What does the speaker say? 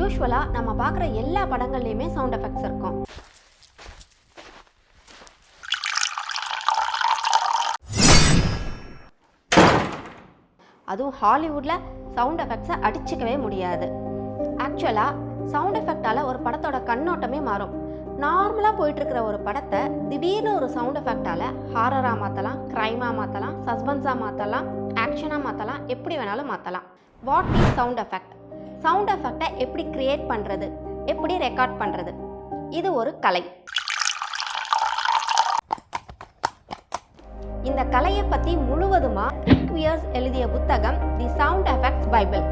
யூஸ்வலாக நம்ம பார்க்குற எல்லா படங்கள்லையுமே சவுண்ட் எஃபெக்ட்ஸ் இருக்கும். அதுவும் ஹாலிவுட்டில் சவுண்ட் எஃபெக்ட்ஸை அடிச்சுக்கவே முடியாது. ஆக்சுவலாக சவுண்ட் எஃபெக்டால் ஒரு படத்தோட கண்ணோட்டமே மாறும். நார்மலாக போயிட்டுருக்கிற ஒரு படத்தை திடீர்னு ஒரு சவுண்ட் எஃபெக்டால் ஹாரராக மாற்றலாம், க்ரைமாக மாற்றலாம், சஸ்பென்ஸாக மாற்றலாம், ஆக்ஷனாக மாற்றலாம், எப்படி வேணாலும் மாற்றலாம். What is sound effect? Sound எஃபெக்டை எப்படி கிரியேட் பண்ணுறது, எப்படி ரெக்கார்ட் பண்ணுறது? இது ஒரு கலை. இந்த கலையை பற்றி முழுவதுமாக ரிக் வியர்ஸ் எழுதிய புத்தகம் தி சவுண்ட் எஃபெக்ட்ஸ் பைபிள்.